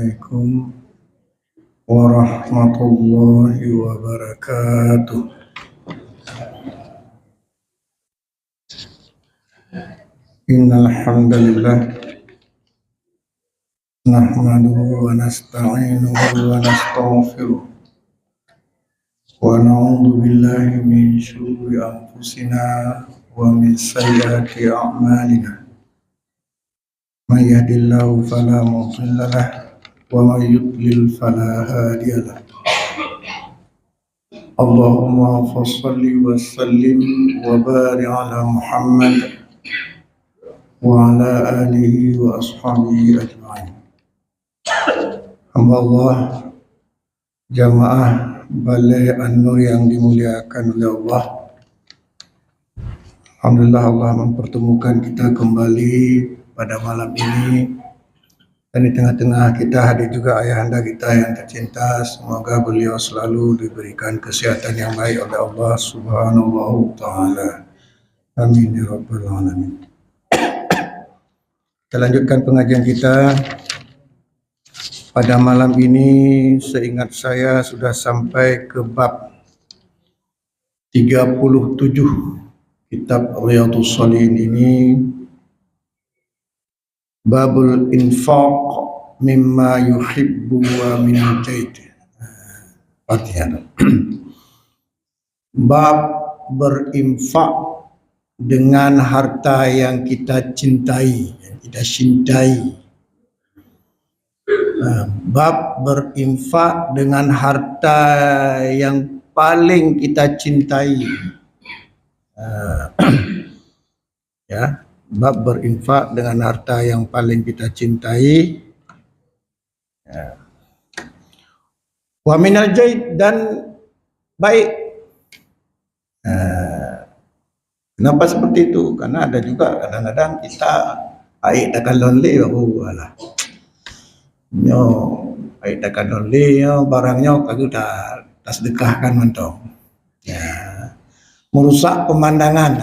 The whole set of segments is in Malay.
Assalamualaikum warahmatullahi wabarakatuh. Innal hamdalillah nahmaduhu wa nasta'inuhu wa nastaghfiruh wa na'udzu billahi min shururi anfusina wa min sayyiati a'malina. Man yahdihillahu fala mudilla lahu wa man yudlil fala hadiya lahu. Allahumma shalli wa sallim wa barik ala Muhammad wa ala alihi wa ashabihi ajma'in. Hamba Allah, jamaah Balai An-Nur yang dimuliakan oleh Allah. Alhamdulillah Allah mempertemukan kita kembali pada malam ini, dan di tengah-tengah kita hadir juga ayahanda kita yang tercinta. Semoga beliau selalu diberikan kesihatan yang baik oleh Allah Subhanahu wa Ta'ala. Amin ya rabbal alamin. Kita lanjutkan pengajian kita. Pada malam ini seingat saya sudah sampai ke bab 37 kitab Riyadhus Shalihin ini, Babul infaq mimma yuhibbu wa min jaid. Bab berinfak dengan harta yang kita cintai, yang kita cintai. Bab berinfak dengan harta yang paling kita cintai. Ya. Bab berinfak dengan harta yang paling kita cintai. Wa minal jaid, dan baik. Kenapa seperti itu? Karena ada juga kadang-kadang kita aik takkan lonely, alah. Nyo aik takkan lonely, barangnya kagak tak sedekahkan mentong. Ya. Merusak pemandangan.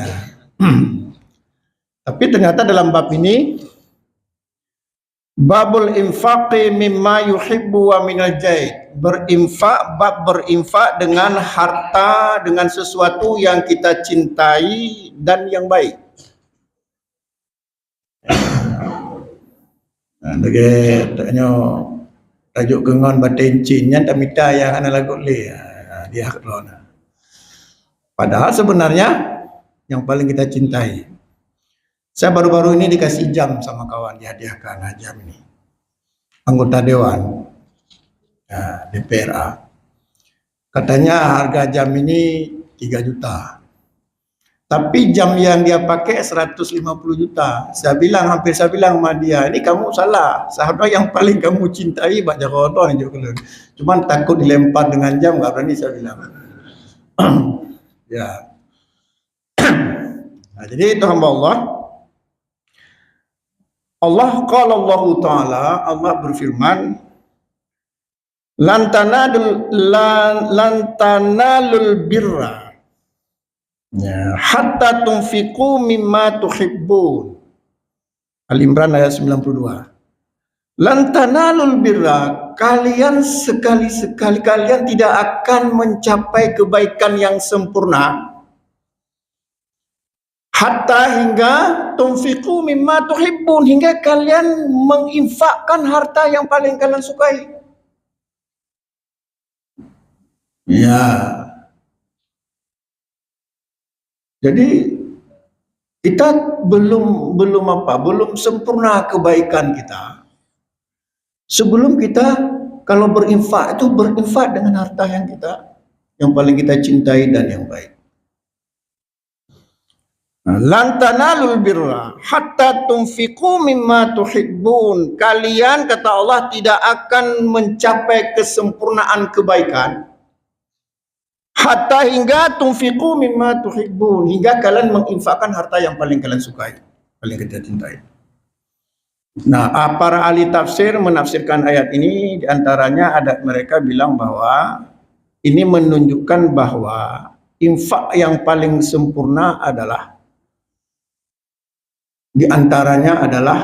Tapi ternyata dalam bab ini, babul infaqi mimma yuhibbu wa minal jaid, berinfak, bab berinfak dengan harta, dengan sesuatu yang kita cintai dan yang baik. Lagi taknya tajuk gengon batin cinnya tak minta yang ana lagu le dia kelona. Padahal sebenarnya yang paling kita cintai. Saya baru-baru ini dikasih jam sama kawan, dihadiahkan jam ini. Anggota Dewan DPRA. Katanya harga jam ini 3 juta. Tapi jam yang dia pakai 150 juta. Saya bilang sama dia, ini kamu salah. Seharusnya yang paling kamu cintai baca kotor. Cuman takut dilempar dengan jam, enggak berani saya bilang. Ya. Nah, jadi itu hamba Allah. Allah Ta'ala, Allah berfirman, lan tanalul birra hatta tunfiqu mimma tuhibbun. Al-Imran ayat 92. Lan tanalul birra, kalian sekali-sekali kalian tidak akan mencapai kebaikan yang sempurna hatta hingga tunfiqu mimma tuhibbun, hingga kalian menginfakkan harta yang paling kalian sukai. Ya. Jadi kita belum sempurna kebaikan kita sebelum kita kalau berinfak itu berinfak dengan harta yang paling kita cintai dan yang baik. Lan tanalul birra hatta tunfiqu mimma tuhibbun. Kalian, kata Allah, tidak akan mencapai kesempurnaan kebaikan hatta hingga tunfiqu mimma tuhibbun, hingga kalian menginfakkan harta yang paling kalian sukai, paling kita cintai. Nah, para ahli tafsir menafsirkan ayat ini, diantaranya ada mereka bilang bahwa ini menunjukkan bahwa infak yang paling sempurna adalah, di antaranya adalah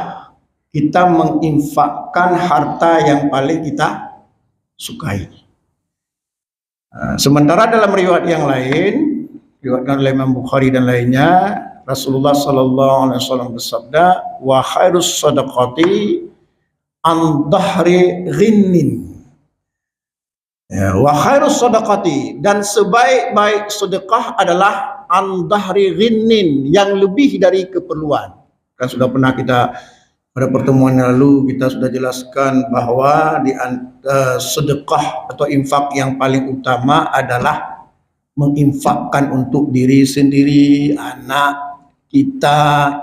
kita menginfakkan harta yang paling kita sukai. Sementara dalam riwayat yang lain, riwayat oleh Imam Bukhari dan lainnya, Rasulullah sallallahu alaihi wasallam bersabda, wa khairus sadaqati an dhahri ghinnin. Ya, wa khairus sadaqati, dan sebaik-baik sedekah adalah an dhahri ghinnin, yang lebih dari keperluan. Kan sudah pernah kita pada pertemuan yang lalu kita sudah jelaskan bahwa di sedekah atau infak yang paling utama adalah menginfakkan untuk diri sendiri, anak kita,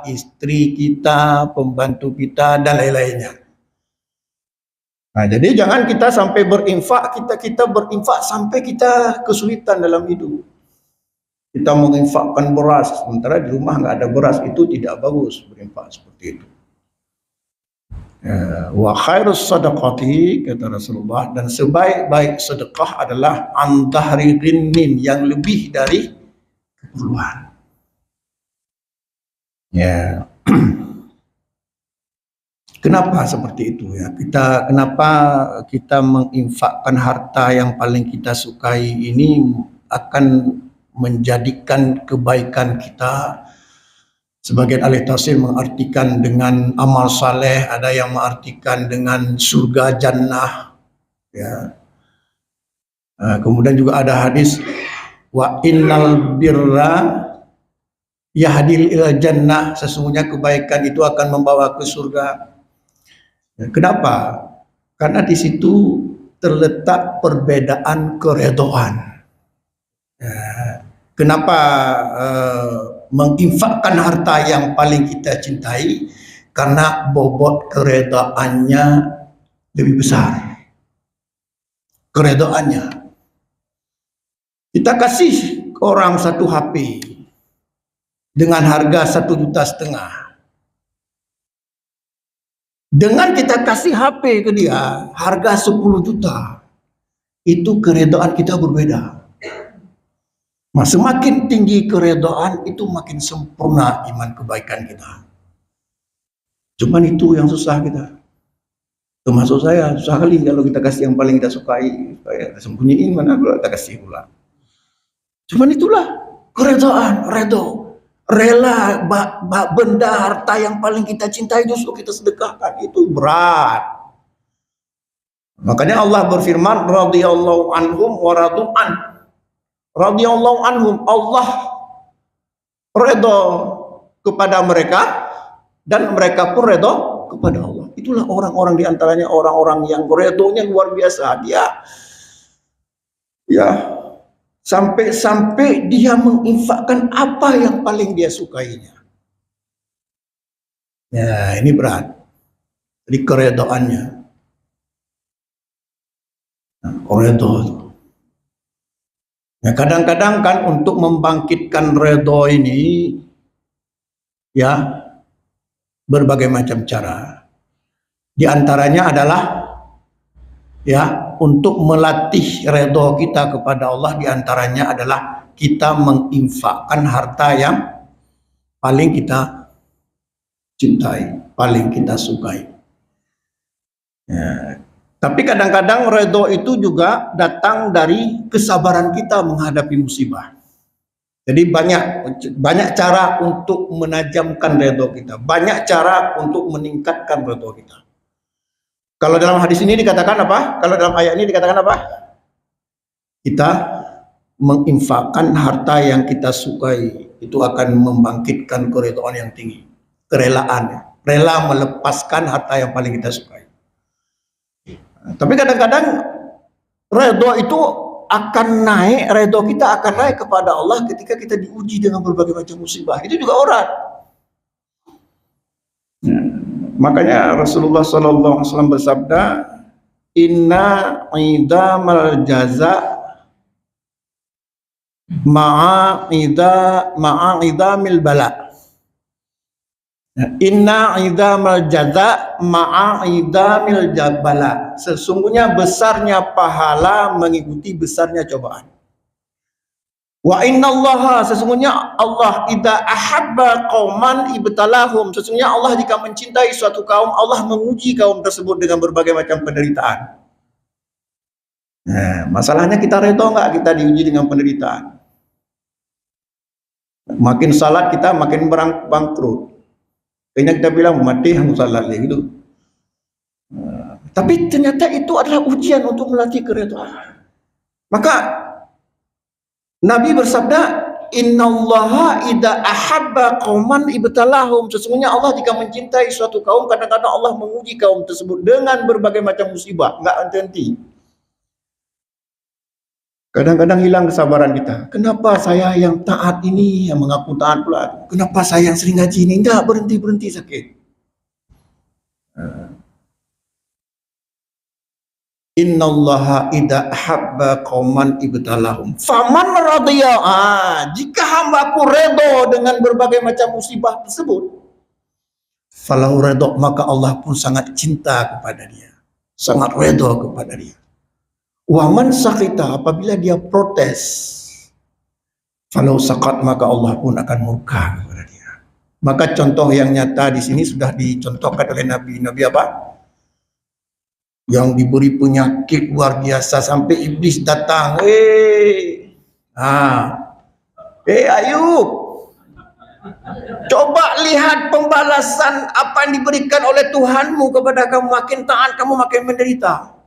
istri kita, pembantu kita, dan lain-lainnya. Nah, jadi jangan kita sampai berinfak, kita berinfak sampai kita kesulitan dalam hidup. Kita menginfakkan beras, sementara di rumah nggak ada beras, itu tidak bagus berinfak seperti itu. Wa khairus sadaqati, kata Rasulullah, dan sebaik-baik sedekah adalah an dhahri ghinnin, yang lebih dari keperluan. Ya. Kenapa seperti itu ya? Kenapa kita menginfakkan harta yang paling kita sukai ini akan menjadikan kebaikan kita. Sebagian ahli tafsir mengartikan dengan amal saleh, ada yang mengartikan dengan surga jannah. Ya. Kemudian juga ada hadis wa innal birra yahdil ila jannah, sesungguhnya kebaikan itu akan membawa ke surga. Kenapa? Karena di situ terletak perbedaan keredoan. Kenapa menginfakkan harta yang paling kita cintai? Karena bobot keredoannya lebih besar. Keredoannya. Kita kasih ke orang satu HP dengan harga 1,5 juta. Dengan kita kasih HP ke dia harga 10 juta, itu keredaan kita berbeda. Semakin tinggi keredaan, itu makin sempurna iman kebaikan kita. Cuman itu yang susah kita. Termasuk saya, susah kali kalau kita kasih yang paling kita sukai, supaya sembunyiin mana kalau kita kasih pula. Cuman itulah keredaan, redo. Rela benda harta yang paling kita cintai justru kita sedekahkan, itu berat. Makanya Allah berfirman, radhiyallahu anhum wa radu an. Radhiyallahu anhum, Allah redha kepada mereka dan mereka pun redha kepada Allah. Itulah orang-orang di antaranya orang-orang yang redhonya luar biasa. Dia sampai dia menginfakkan apa yang paling dia sukainya. Ya, ini berat. Jadi keredoannya. Redho itu. Ya, kadang-kadang kan untuk membangkitkan redho ini, ya, berbagai macam cara. Di antaranya adalah, ya, untuk melatih redho kita kepada Allah, diantaranya adalah kita menginfakkan harta yang paling kita cintai, paling kita sukai. Ya. Tapi kadang-kadang redho itu juga datang dari kesabaran kita menghadapi musibah. Jadi banyak cara untuk menajamkan redho kita, banyak cara untuk meningkatkan redho kita. Kalau dalam hadis ini dikatakan apa? Kalau dalam ayat ini dikatakan apa? Kita menginfakkan harta yang kita sukai, itu akan membangkitkan keredaan yang tinggi, kerelaan, rela melepaskan harta yang paling kita sukai. Tapi kadang-kadang redha itu akan naik, redha kita akan naik kepada Allah ketika kita diuji dengan berbagai macam musibah. Itu juga orang. Makanya Rasulullah SAW bersabda, inna idamal jaza ma'a idamil bala. Inna idamal jaza ma'a idamil bala. Sesungguhnya besarnya pahala mengikuti besarnya cobaan. Wa innallaha, sesungguhnya Allah, idza ahabba qauman ibtalahum, sesungguhnya Allah jika mencintai suatu kaum, Allah menguji kaum tersebut dengan berbagai macam penderitaan. Nah, masalahnya kita redha enggak kita diuji dengan penderitaan? Makin salat kita makin bangkrut. Kayaknya kita bilang mati harus salat gitu. Tapi ternyata itu adalah ujian untuk melatih keredaan. Maka Nabi bersabda, innallaha idza ahabba qauman ibtalahum, sesungguhnya Allah jika mencintai suatu kaum, kadang-kadang Allah menguji kaum tersebut dengan berbagai macam musibah, enggak henti-henti. Kadang-kadang hilang kesabaran kita. Kenapa saya yang taat ini yang mengaku taat pula? Kenapa saya yang sering ngaji ini enggak berhenti-berhenti sakit? Innallaha idza habba qauman ibtalahum faman radiya, jika hambaku redha dengan berbagai macam musibah tersebut, falahu redha, maka Allah pun sangat cinta kepada dia, sangat redha kepada dia. Waman sakita, apabila dia protes, falau sakat, maka Allah pun akan murka kepada dia. Maka contoh yang nyata di sini sudah dicontohkan oleh Nabi. Nabi apa? Yang diberi penyakit luar biasa sampai iblis datang. Ayub, coba lihat pembalasan apa yang diberikan oleh Tuhanmu kepada kamu. Makin taat kamu makin menderita.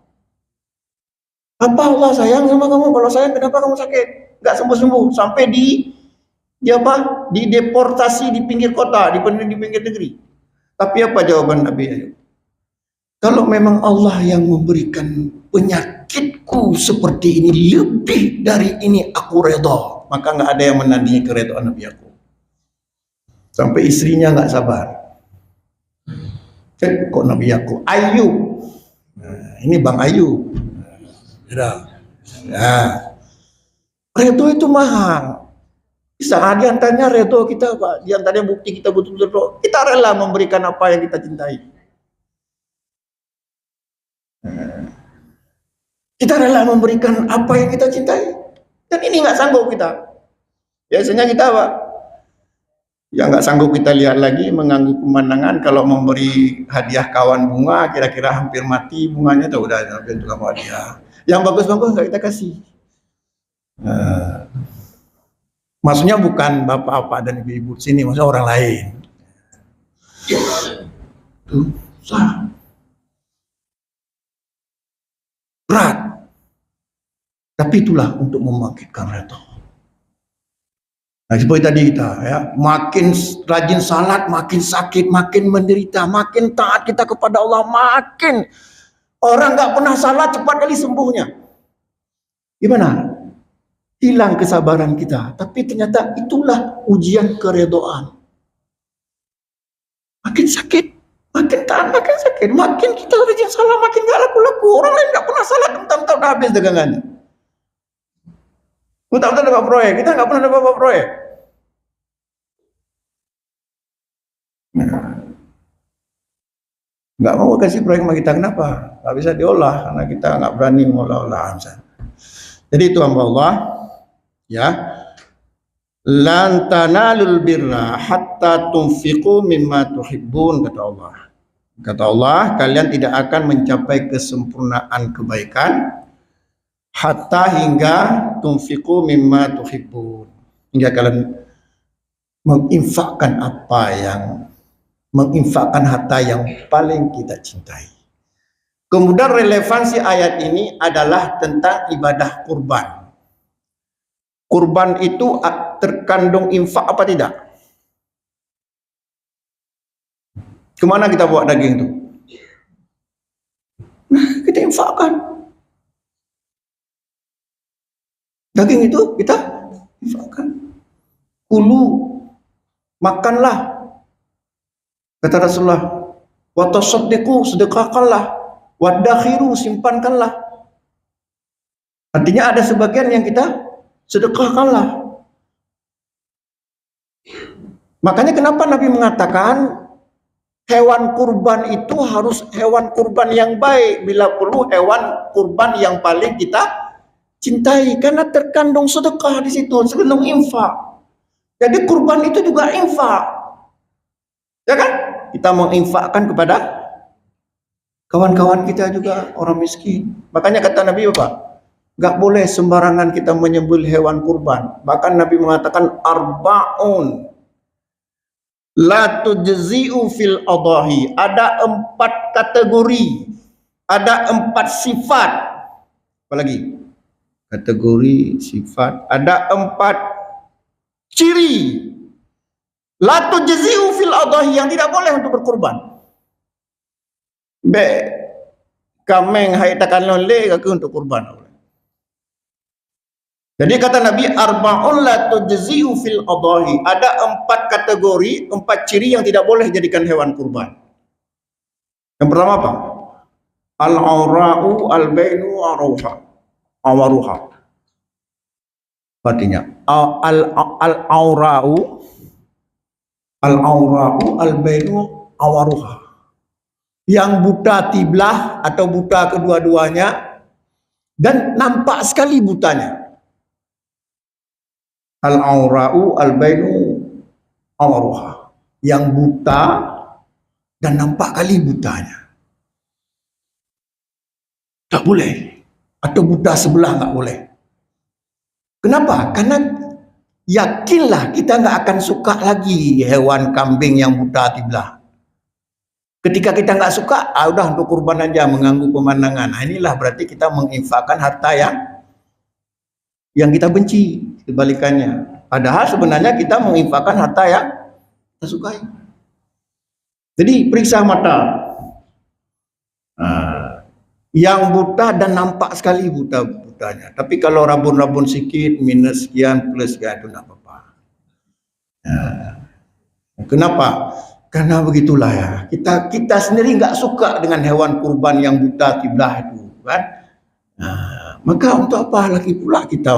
Apa Allah sayang sama kamu? Kalau sayang kenapa kamu sakit? Gak sembuh-sembuh sampai dideportasi di pinggir kota, di pinggir negeri. Tapi apa jawaban Nabi Ayub? Kalau memang Allah yang memberikan penyakitku seperti ini, lebih dari ini aku redha, maka nggak ada yang menandingi keredaan Nabi aku. Sampai istrinya nggak sabar. Kok Nabi aku? Ayub. Nah, ini Bang Ayub. Redha itu mahal. Bisa diantaranya redha kita, Pak. Diantaranya bukti kita betul-betul kita rela memberikan apa yang kita cintai. Kita rela memberikan apa yang kita cintai, dan ini nggak sanggup kita. Biasanya kita apa? Ya nggak sanggup kita lihat lagi, mengganggu pemandangan. Kalau memberi hadiah kawan bunga, kira-kira hampir mati bunganya, tuh udah hampir tukang hadiah. Yang bagus-bagus nggak kita kasih. Maksudnya bukan bapak-bapak dan ibu-ibu sini, maksudnya orang lain. Tuh, sah. Berat. Tapi itulah untuk membangkitkan redha. Nah, seperti tadi kita ya, makin rajin salat, makin sakit, makin menderita, makin taat kita kepada Allah, makin orang nggak pernah salat cepat kali sembuhnya. Gimana? Hilang kesabaran kita. Tapi ternyata itulah ujian keredaan. Makin sakit, makin taat, makin sakit, makin kita rajin salat, makin nggak laku-laku. Orang lain nggak pernah salat, bentar-bentar udah habis dagangannya. Bentar-bentar dapat proyek, kita nggak pernah dapat proyek. Nggak mau kasih proyek sama kita, kenapa? Nggak bisa diolah karena kita nggak berani mengolah-olah. Jadi itu hamba Allah, ya. Lan tanalul birra hatta tunfiqu mimma tuhibbun, kata Allah. Kata Allah, kalian tidak akan mencapai kesempurnaan kebaikan hatta hingga tunfiqu mimma tuhibbun, hingga kalian menginfakkan harta yang paling kita cintai. Kemudian relevansi ayat ini adalah tentang ibadah kurban. Kurban itu terkandung infak apa tidak? Kemana kita bawa daging itu? Nah, kita infakkan. Daging itu kita infakkan. Kulu, makanlah. Kata Rasulullah, wa tasaddiqu, sedekahkanlah, wadakhiru, simpankanlah. Artinya ada sebagian yang kita sedekahkanlah. Makanya kenapa Nabi mengatakan hewan kurban itu harus hewan kurban yang baik, bila perlu hewan kurban yang paling kita cintai, karena terkandung sedekah di situ, terkandung infak. Jadi kurban itu juga infak, ya kan? Kita menginfakkan kepada kawan-kawan kita juga orang miskin. Makanya kata Nabi apa? Gak boleh sembarangan kita menyembelih hewan kurban. Bahkan Nabi mengatakan arba'un la tujzi'u fil adahi. Ada 4 kategori, ada 4 sifat. Apalagi? Kategori, sifat, ada 4 ciri la tujzi'u fil adahi yang tidak boleh untuk berkurban. Be kameng hai takan lonle ke untuk kurban. Jadi kata Nabi arba'un la tujzi'u fil adahi. Ada 4 kategori, 4 ciri yang tidak boleh jadikan hewan kurban. Yang pertama apa? Al-aura'u al-bainu awaruha. Artinya al-aura'u al-bainu awaruha. Yang buta tiblah atau buta kedua-duanya dan nampak sekali butanya. Al-aura'u al-bainu awaruha. Yang buta dan nampak kali butanya. Tak boleh. Atau buta sebelah tak boleh. Kenapa? Karena yakinlah kita nggak akan suka lagi hewan kambing yang buta tiblah. Ketika kita nggak suka, udah untuk kurban aja, mengganggu pemandangan. Nah, inilah berarti kita menginfakkan harta yang kita benci. Kebalikannya. Padahal sebenarnya kita menginfakkan harta yang kita sukai. Jadi periksa mata. Yang buta dan nampak sekali butanya. Tapi kalau rabun-rabun sikit, minus sekian, plus sekian, itu tidak apa-apa. Kenapa? Karena begitulah ya. Kita sendiri nggak suka dengan hewan kurban yang buta tiblah itu, kan? Maka untuk apa lagi pula kita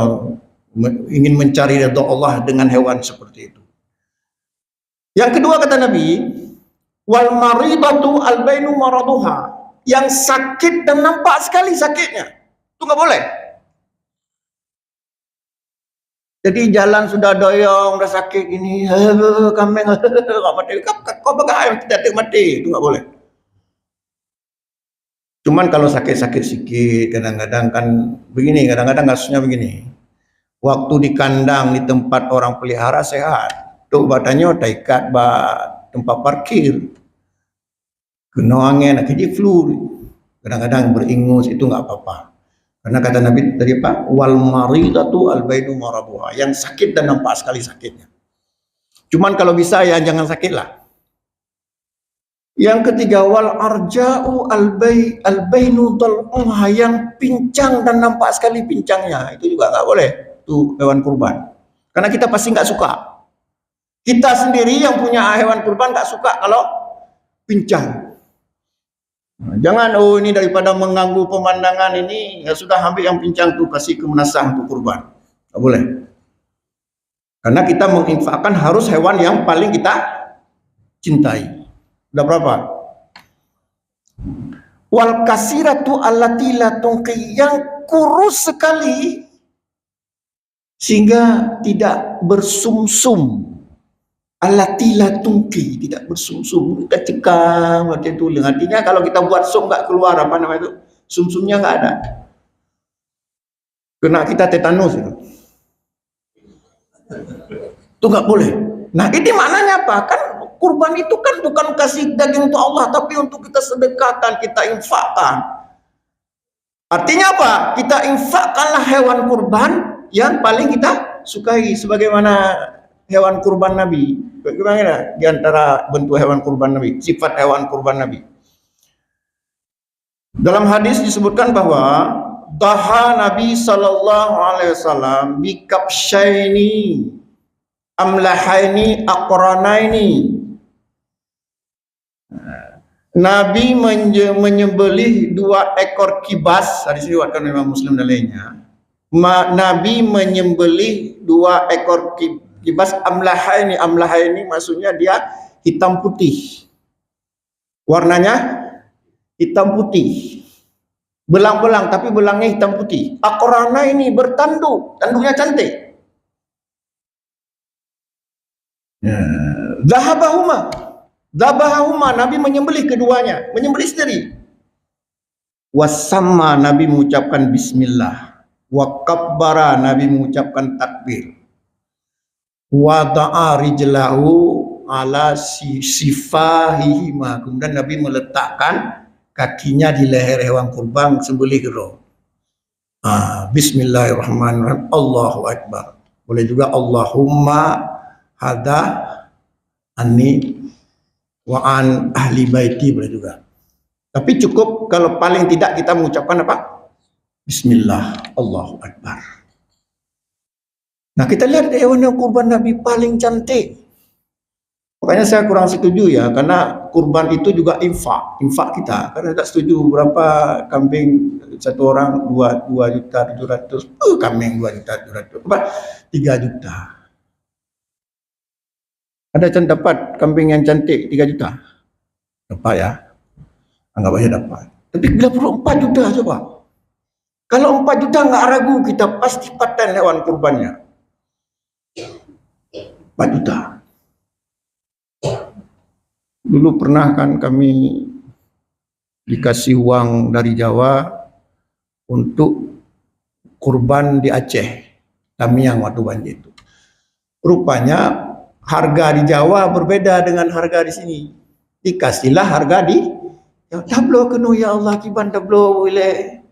ingin mencari ridha Allah dengan hewan seperti itu? Yang kedua kata Nabi, wal maridatu al-bainu maraduha. Yang sakit dan nampak sekali sakitnya, itu nggak boleh. Jadi jalan sudah doyong, sudah sakit ini, kambing, kau pegang tidak mati, itu nggak boleh. Cuman kalau sakit-sakit sikit, kadang-kadang kan begini, kadang-kadang kasusnya begini. Waktu di kandang, di tempat orang pelihara sehat, tuh badannya taikat tempat parkir. Kena angin, nak kerja flu, kadang-kadang beringus, itu nggak apa-apa. Karena kata Nabi tadi apa? Wal maridatu al-bainu maraduha. Yang sakit dan nampak sekali sakitnya. Cuman kalau bisa ya jangan sakitlah. Yang ketiga wal arja'u al-bainu dal'uha. Yang pincang dan nampak sekali pincangnya, itu juga nggak boleh. Itu hewan kurban. Karena kita pasti nggak suka. Kita sendiri yang punya hewan kurban nggak suka kalau pincang. Jangan, ini daripada mengganggu pemandangan ini, ya sudah ambil yang pincang tu, kasih ke menasah untuk kurban. Tak boleh. Karena kita menginfakkan harus hewan yang paling kita cintai. Udah berapa? Wal kasiratu allati la tunqi, yang kurus sekali sehingga tidak bersumsum. Allati la tunqi, tidak bersumsum, kita cekam macam tu. Artinya kalau kita buat sum enggak keluar apa namanya itu, sumsumnya enggak ada. Kena kita tetanus itu. Itu enggak boleh. Nah, ini maknanya apa? Kan kurban itu kan bukan kasih daging untuk Allah, tapi untuk kita sedekahkan, kita infakkan. Artinya apa? Kita infakkanlah hewan kurban yang paling kita sukai, sebagaimana hewan kurban Nabi. Bagaimana di antara bentuk hewan kurban Nabi, sifat hewan kurban Nabi? Dalam hadis disebutkan bahwa daha Nabi sallallahu alaihi wasallam bi kabsyaini amlahaini aqranaini. Nabi menyembelih 2 ekor kibas, hadis diriwayatkan Imam Muslim dan lainnya. Nabi menyembelih 2 ekor kibas amlahaini. Amlahaini maksudnya dia hitam putih. Warnanya hitam putih. Belang-belang, tapi belangnya hitam putih. Aqrana ini bertanduk, tanduknya cantik. Dhabahuma, Nabi menyembelih keduanya, menyembelih sendiri. Wasamma, Nabi mengucapkan bismillah. Wa kabbara, Nabi mengucapkan takbir. Wada'a rijlahu ala sifahihima, kemudian Nabi meletakkan kakinya di leher hewan kurban sembelih kedua. Bismillahirrahmanirrahim, Allahu Akbar. Boleh juga Allahumma hada anni wa an ahli baiti, boleh juga. Tapi cukup kalau paling tidak kita mengucapkan apa? Bismillah, Allahu Akbar. Nah, kita lihat hewan yang kurban Nabi paling cantik. Makanya saya kurang setuju ya, karena kurban itu juga infak kita. Karena tak setuju berapa kambing satu orang 2.700.000, kambing 2.700.000, 3 juta. Ada yang dapat kambing yang cantik 3 juta? Dapat ya, anggap aja dapat. Tapi bila perlu 4 juta coba. Kalau 4 juta nggak ragu kita pasti paten hewan kurbannya. 4 juta. Dulu pernah kan kami dikasih uang dari Jawa untuk kurban di Aceh, Tamiang waktu banjir itu. Rupanya harga di Jawa berbeda dengan harga di sini. Dikasihlah harga di tablo kena ya Allah kiban tablo boleh.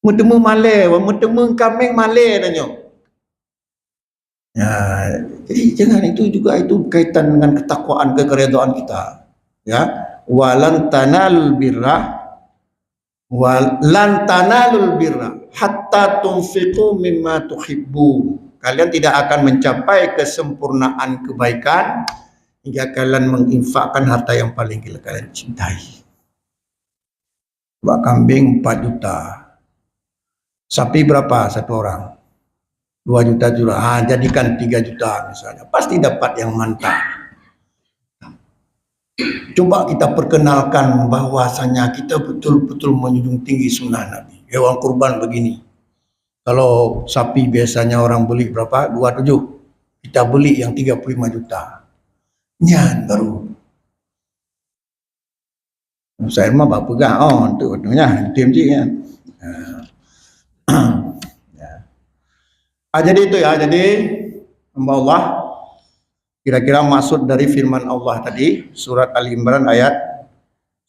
Mutemu male, mutemu kambing male danyo. Ya, jadi jangan itu juga itu kaitan dengan ketakwaan, keredaan kita. Ya, walan tanalul birra hatta tunfiqu mimma tuhibbun. Kalian tidak akan mencapai kesempurnaan kebaikan hingga kalian menginfakkan harta yang paling kalian cintai. Buat kambing 4 juta. Sapi berapa satu orang? 2 juta juga. Jadikan 3 juta misalnya. Pasti dapat yang mantap. Coba kita perkenalkan bahwasanya kita betul-betul menjunjung tinggi sunnah Nabi. Hewan kurban begini. Kalau sapi biasanya orang beli berapa? 27. Kita beli yang 35 juta. Nyan baru. Saya mah bak pegang tu katanya TMJ kan. Jadi itu ya, jadi hamba Allah kira-kira maksud dari firman Allah tadi surat Ali Imran ayat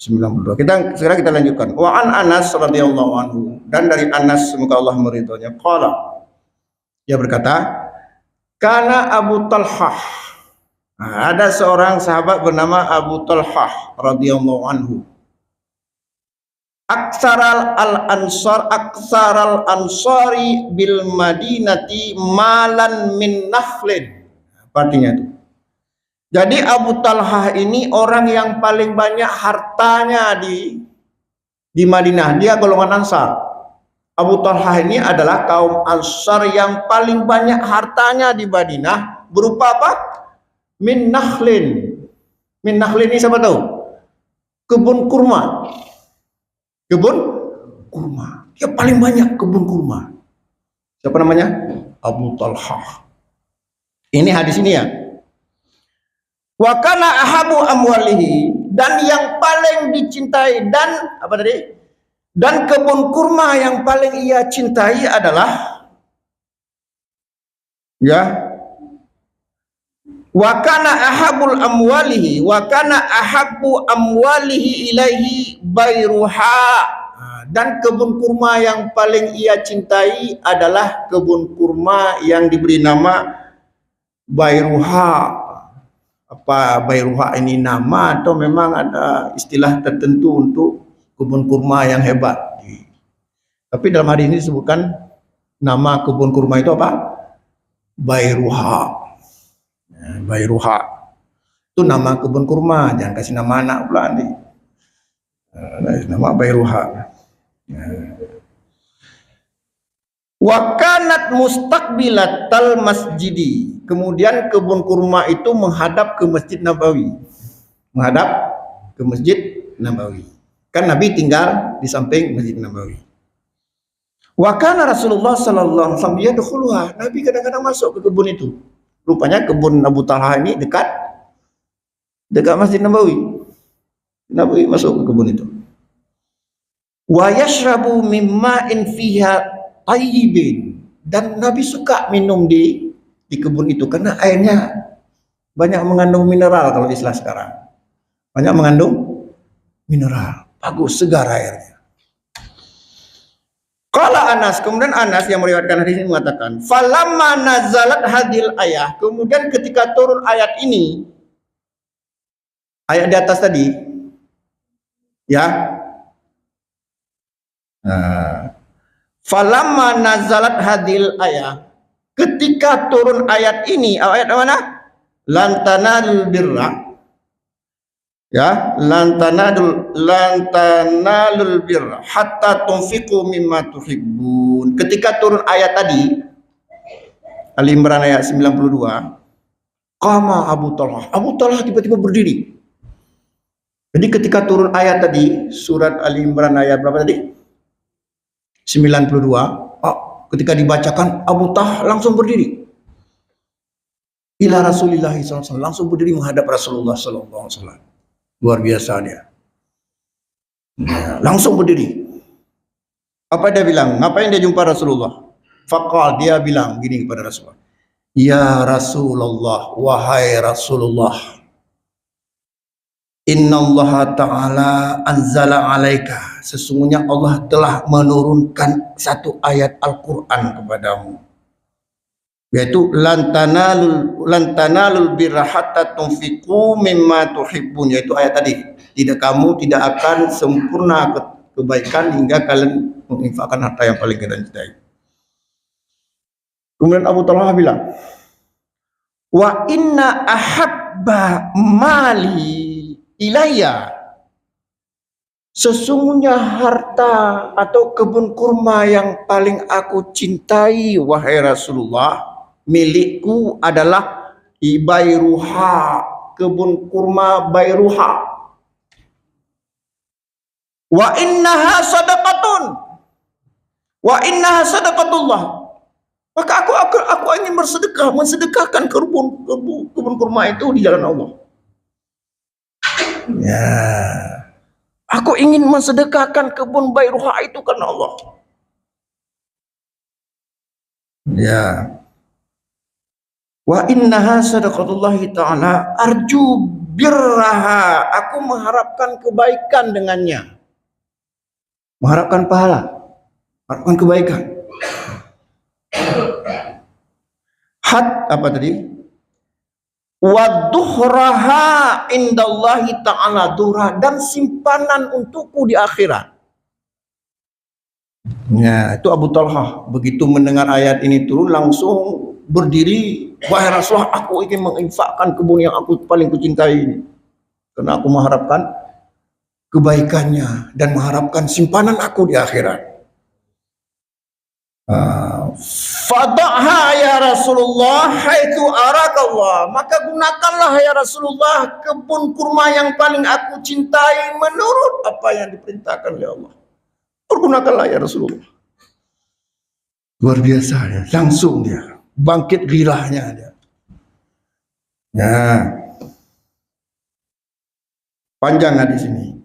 92. Sekarang kita lanjutkan. Wa an Anas radhiyallahu anhu, dan dari Anas semoga Allah meridhonya, qala, dia berkata, kana Abu Talhah, ada seorang sahabat bernama Abu Talhah radhiyallahu anhu, aksaral ansari bil madinati malan min nakhlin. Apa artinya itu? Jadi Abu Talhah ini orang yang paling banyak hartanya di Madinah. Dia golongan Ansar. Abu Talhah ini adalah kaum Ansar yang paling banyak hartanya di Madinah, berupa apa? Min nakhlin. Min nakhlin ini siapa tahu? Kebun kurma. Kebun kurma. Dia paling banyak kebun kurma. Siapa namanya? Abu Talhah. Ini hadis ini ya. Wa kana ahabu amwalihi, dan yang paling dicintai, dan apa tadi? Dan kebun kurma yang paling ia cintai adalah ya. Wa kana ahabul amwalihi wa kana ahabbu amwalihi ilaihi bayruha, dan kebun kurma yang paling ia cintai adalah kebun kurma yang diberi nama bayruha. Apa bayruha ini nama atau memang ada istilah tertentu untuk kebun kurma yang hebat? Tapi dalam hari ini disebutkan nama kebun kurma itu apa? Bayruha. Bayruha itu nama kebun kurma, jangan kasih nama anak pula nanti. Nama Bayruha. Wa kanat mustaqbilatal masjidi, kemudian kebun kurma itu menghadap ke Masjid Nabawi. Menghadap ke Masjid Nabawi. Kan Nabi tinggal di samping Masjid Nabawi. Wa kana Rasulullah sallallahu alaihi wasallam yadkhuluha. Nabi kadang-kadang masuk ke kebun itu. Rupanya kebun Abu Talha ini dekat Masjid Nabawi. Nabi masuk ke kebun itu. Wa yashrabu mimma in fiha tayyibin. Dan Nabi suka minum di kebun itu karena airnya banyak mengandung mineral kalau istilah sekarang. Banyak mengandung mineral. Bagus, segar airnya. Qala Anas, kemudian Anas yang meriwayatkan hadis ini mengatakan, "Falamma nazalat hadil ayah." Kemudian ketika turun ayat ini, ayat di atas tadi, ya. Falamma nazalat hadil ayah. Ketika turun ayat ini, ayat mana? Lan tanalul birra. Ya, lan tanalul birra hatta tunfiqu mimma tuhibbun. Ketika turun ayat tadi, Ali Imran ayat 92, qama Abu Talha. Abu Talha tiba-tiba berdiri. Jadi ketika turun ayat tadi, surat Ali Imran ayat berapa tadi? 92. Ketika dibacakan, Abu Talha langsung berdiri. Ila Rasulillah SAW, langsung berdiri menghadap Rasulullah SAW. Luar biasa dia. Langsung berdiri. Apa dia bilang? Ngapain dia jumpa Rasulullah? Faqal, dia bilang gini kepada Rasulullah. Ya Rasulullah, wahai Rasulullah. Inna Allah Ta'ala anzala alaika. Sesungguhnya Allah telah menurunkan satu ayat Al-Quran kepadamu. Yaitu lan tanalul birra hatta tunfiqu mimma tuhibbun, yaitu ayat tadi, kamu tidak akan sempurna kebaikan hingga kalian menginfakkan harta yang paling kalian cintai. Kemudian Abu Talha bilang, wa inna ahabba mali ilayya, sesungguhnya harta atau kebun kurma yang paling aku cintai wahai Rasulullah, milikku adalah Bairuha, kebun kurma Bairuha. Wa innaha sadaqatun. Wa innaha sadaqatullah. Maka aku ingin mensedekahkan kebun kurma itu di jalan Allah. Ya. Aku ingin mensedekahkan kebun Bairuha itu karena Allah. Ya. Wa innaha sadaqatullahi ta'ala arju birraha. Aku mengharapkan kebaikan dengannya. Mengharapkan pahala. Mengharapkan kebaikan. Apa tadi? Wa duhraha indallahi ta'ala durha, dan simpanan untukku di akhirat. Ya, itu Abu Talha begitu mendengar ayat ini turun langsung berdiri, wahai Rasulullah, aku ingin menginfakkan kebun yang aku paling kucintai ini karena aku mengharapkan kebaikannya dan mengharapkan simpanan aku di akhirat. Fada'ha ya Rasulullah haitsu arakallah, maka gunakanlah ya Rasulullah kebun kurma yang paling aku cintai menurut apa yang diperintahkan oleh Allah. Pergunakanlah ya Rasulullah. Luar biasa ya, langsung dia bangkit ghirahnya dia. Nah, panjang hadis ini.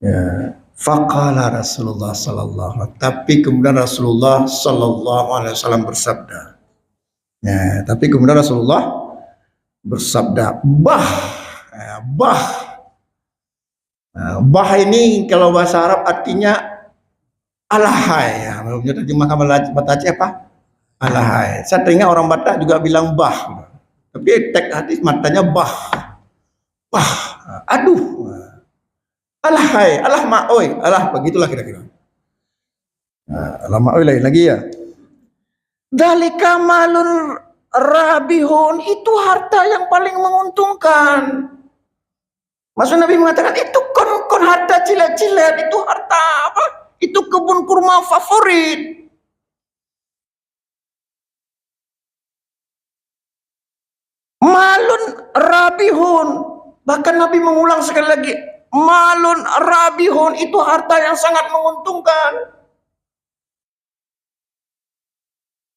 Ya, faqala Rasulullah sallallahu alaihi wasallam. Tapi kemudian Rasulullah sallallahu alaihi wasallam bersabda. Ya, tapi kemudian Rasulullah bersabda, bah ini kalau bahasa Arab artinya alahai. Ya, menurut terjemahkan bahasa Aceh apa? Alahai. Saya teringat orang Batak juga bilang bah. Tapi teks hadis matanya bah. Aduh. Alahai, alah ma'oi, alah begitulah kira-kira. Alah ma'oi lain lagi ya. Dzalika malun rabihun, itu harta yang paling menguntungkan. Maksud Nabi mengatakan itu kon harta cilet-cilet, itu harta apa? Itu kebun kurma favorit. Malun rabihun. Bahkan Nabi mengulang sekali lagi, malun rabihun, itu harta yang sangat menguntungkan.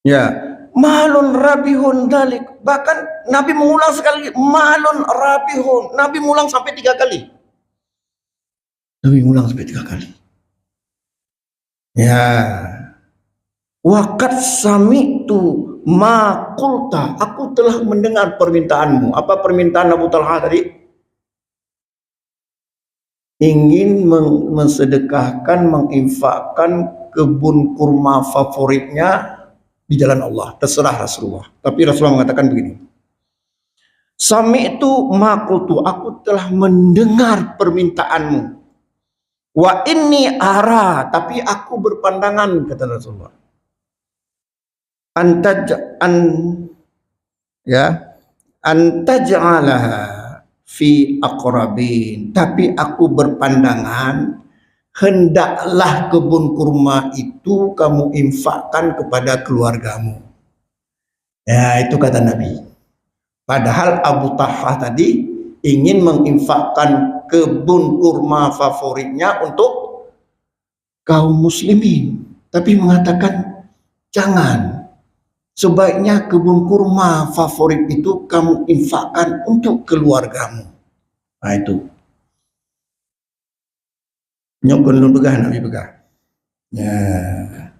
Ya, malun rabihun dalik. Bahkan Nabi mengulang sekali, malun rabihun. Nabi mengulang sampai 3 kali. Nabi mengulang sampai 3 kali. Ya. Waqad sami'tu ma qulta, aku telah mendengar permintaanmu. Apa permintaan Abu Talha tadi? Ingin mensedekahkan, menginfakkan kebun kurma favoritnya di jalan Allah, terserah Rasulullah. Tapi Rasulullah mengatakan begini, sami'tu ma qultu, aku telah mendengar permintaanmu. Wa inni ara, tapi aku berpandangan, kata Rasulullah, antaj'alaha fi aqrabin, tapi aku berpandangan hendaklah kebun kurma itu kamu infakkan kepada keluargamu. Ya, itu kata Nabi. Padahal Abu Talha tadi ingin menginfakkan kebun kurma favoritnya untuk kaum muslimin, tapi mengatakan jangan. Sebaiknya kebun kurma favorit itu kamu infakkan untuk keluargamu. Nah itu. Nyokon lu pegang, Nabi pegang. Ya.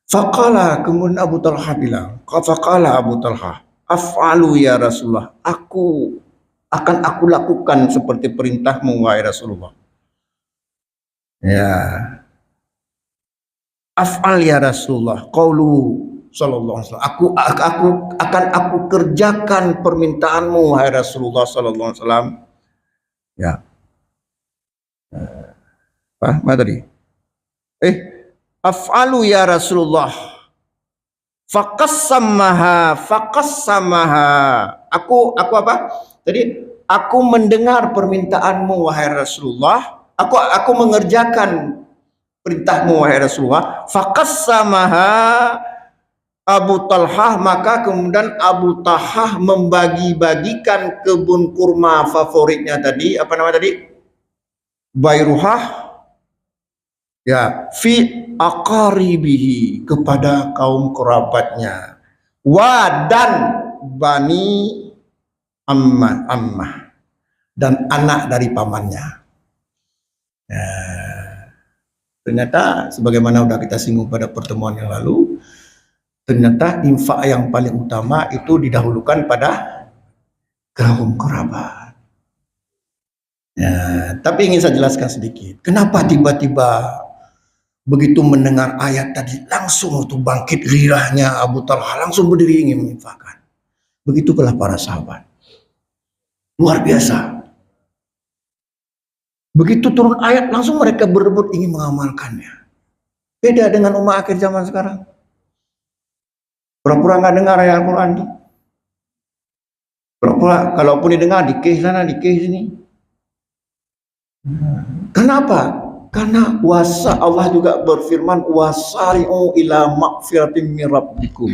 Faqala, kemudian Abu Talha bilang, faqala Abu Talha, af'alu ya Rasulullah, aku lakukan seperti perintahmu wahai Rasulullah. Ya. Af'al ya Rasulullah, qaulu sallallahu alaihi wasallam, aku kerjakan permintaanmu wahai Rasulullah sallallahu alaihi wasallam. Ya. Apa tadi? Af'alu ya Rasulullah. Faqassamaha. Aku apa? Tadi aku mendengar permintaanmu wahai Rasulullah. Aku mengerjakan perintahmu wahai Rasulullah. Faqassamaha Abu Talha, maka kemudian Abu Talha membagi-bagikan kebun kurma favoritnya tadi, apa nama tadi? Bayruhah, ya, fi aqaribihi, kepada kaum kerabatnya, wa dan bani ammah, dan anak dari pamannya. Ya, ternyata sebagaimana sudah kita singgung pada pertemuan yang lalu, ternyata infak yang paling utama itu didahulukan pada kaum kerabat. Ya, tapi ingin saya jelaskan sedikit, kenapa tiba-tiba begitu mendengar ayat tadi langsung itu bangkit gairahnya Abu Talha, langsung berdiri ingin menginfakkan. Begitu pula para sahabat, luar biasa. Begitu turun ayat langsung mereka berebut ingin mengamalkannya. Beda dengan umat akhir zaman sekarang, pura-pura nggak dengar ayat Al-Quran tuh. Pura-pura, kalaupun didengar dikeh sana, dikeh sini. Kenapa? Karena Allah juga berfirman, wasari'u ila magfiratin min rabbikum.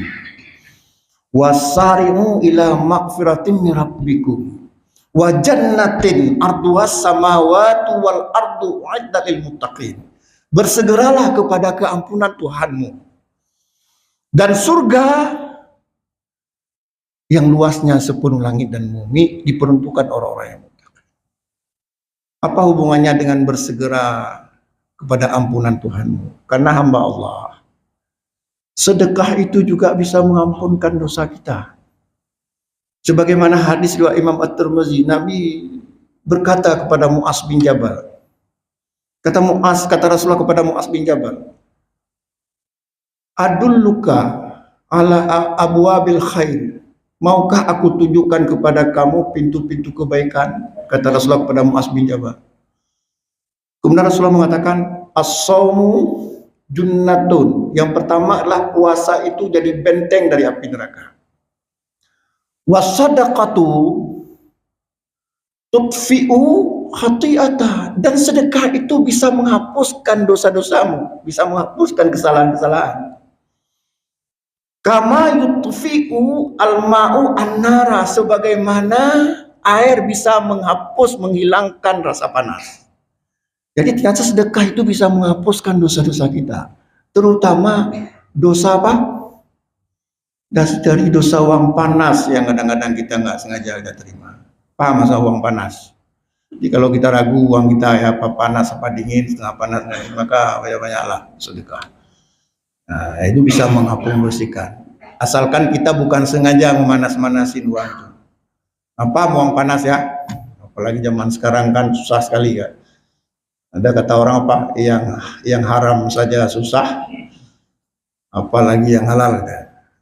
Wasari'u ila magfiratin min rabbikum. Wa jannatin arduhas samawati wal ardu uiddat lil muttaqin. Bersegeralah kepada keampunan Tuhanmu dan surga yang luasnya sepenuh langit dan bumi diperuntukkan orang-orang yang muttaqin. Apa hubungannya dengan bersegera kepada ampunan Tuhanmu? Karena hamba Allah, sedekah itu juga bisa mengampunkan dosa kita. Sebagaimana hadis riwayat Imam At-Tirmizi, Nabi berkata kepada Mu'az bin Jabal, kata Rasulullah kepada Mu'az bin Jabal, adulluka ala abwabil khair, maukah aku tunjukkan kepada kamu pintu-pintu kebaikan? Kata Rasulullah kepada Mu'az bin Jabal. Kemudian Rasulullah mengatakan, as-sawmu junnatun. Yang pertama adalah puasa itu jadi benteng dari api neraka. Wasadaqatu tudfi'u khati'ata, dan sedekah itu bisa menghapuskan dosa-dosamu, bisa menghapuskan kesalahan-kesalahan. Kama yutfi'u al-ma'u an-nara, sebagaimana air bisa menghapus, menghilangkan rasa panas. Jadi ternyata sedekah itu bisa menghapuskan dosa-dosa kita, terutama dosa apa? Dari dosa uang panas yang kadang-kadang kita nggak sengaja kita terima. Paham masa uang panas? Jadi kalau kita ragu uang kita ya apa panas apa dingin, setengah panas, maka banyak-banyaklah sedekah. Nah, itu bisa menghapus bersihkan. Asalkan kita bukan sengaja memanas-manasin uang itu. Apa uang panas ya? Apalagi zaman sekarang kan susah sekali ya. Ada kata orang apa? Yang haram saja susah, apalagi yang halal.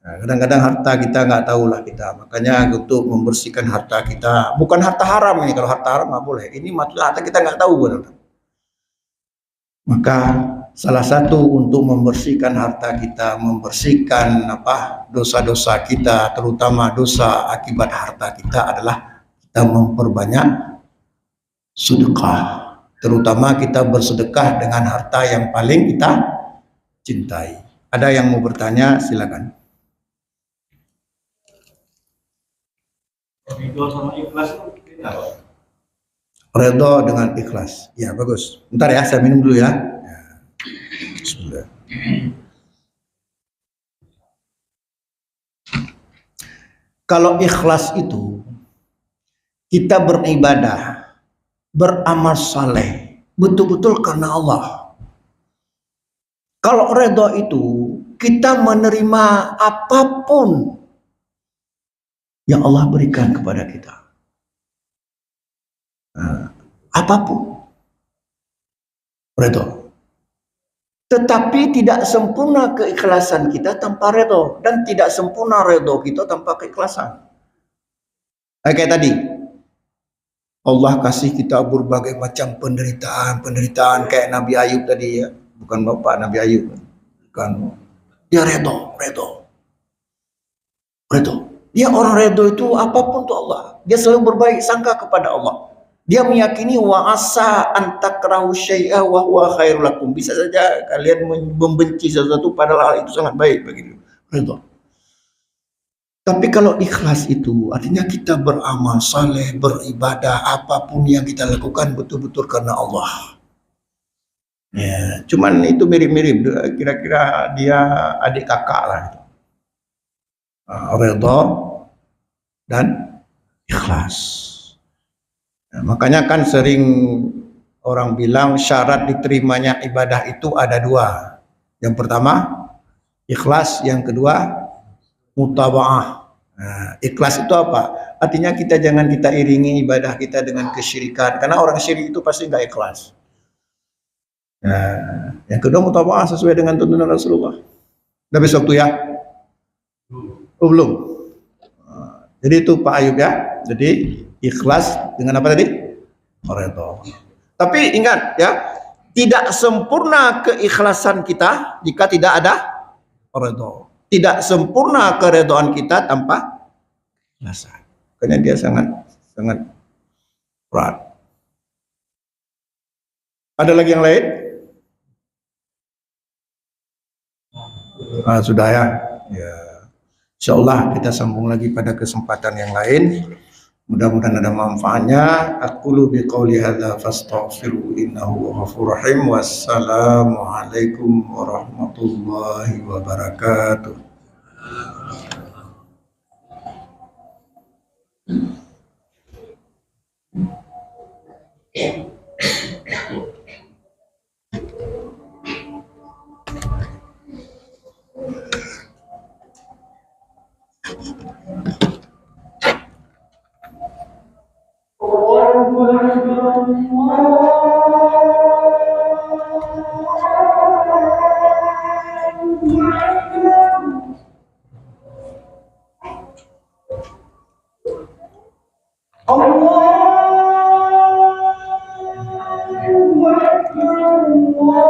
Nah, kadang-kadang harta kita nggak tahu lah kita. Makanya untuk membersihkan harta kita, bukan harta haram ini. Kalau harta haram nggak boleh. Ini maksudnya harta kita nggak tahu benar. Maka salah satu untuk membersihkan harta kita, membersihkan dosa-dosa kita, terutama dosa akibat harta kita adalah kita memperbanyak sedekah. Terutama kita bersedekah dengan harta yang paling kita cintai. Ada yang mau bertanya? Silakan. Ridho sama ikhlas itu Ridho dengan ikhlas. Ya, bagus. Bentar ya, saya minum dulu ya. Bismillah. Kalau ikhlas itu kita beribadah, beramal saleh, betul-betul karena Allah. Kalau ridho itu kita menerima apapun yang Allah berikan kepada kita. Apapun. Ridho. Tetapi tidak sempurna keikhlasan kita tanpa ridho. Dan tidak sempurna ridho kita tanpa keikhlasan. Kayak tadi. Allah kasih kita berbagai macam penderitaan kayak Nabi Ayub tadi ya. Bukan Bapak Nabi Ayub. Bukan. Dia ridho. Dia orang ridho itu apapun tuh Allah. Dia selalu berbaik sangka kepada Allah. Dia meyakini wa asa antakrahu syai'a wa huwa khairul lakum. Bisa saja kalian membenci sesuatu padahal itu sangat baik bagi dia. Ridho. Tapi kalau ikhlas itu artinya kita beramal saleh, beribadah, apapun yang kita lakukan betul-betul karena Allah. Ya, cuman itu mirip-mirip, kira-kira dia adik kakak lah. Ridho dan ikhlas. Nah, makanya kan sering orang bilang syarat diterimanya ibadah itu ada dua. Yang pertama ikhlas, yang kedua mutaba'ah. Nah, ikhlas itu apa? Artinya kita jangan kita iringi ibadah kita dengan kesyirikan, karena orang syirik itu pasti nggak ikhlas. Nah, yang kedua mutaba'ah sesuai dengan tuntunan Rasulullah. Udah besok tuh ya? Belum. Jadi itu Pak Ayub ya. Jadi ikhlas dengan apa tadi? Ridho. Tapi ingat ya, tidak sempurna keikhlasan kita jika tidak ada ridho. Tidak sempurna keridhaan kita tanpa ikhlasan. Karena dia sangat berat. Ada lagi yang lain? Sudah ya. Ya. Insyaallah kita sambung lagi pada kesempatan yang lain. Mudah-mudahan ada manfaatnya. Aqulu biqauli hadza fastaghfiru innahu ghafurur rahim. Wassalamualaikum warahmatullahi wabarakatuh. Allah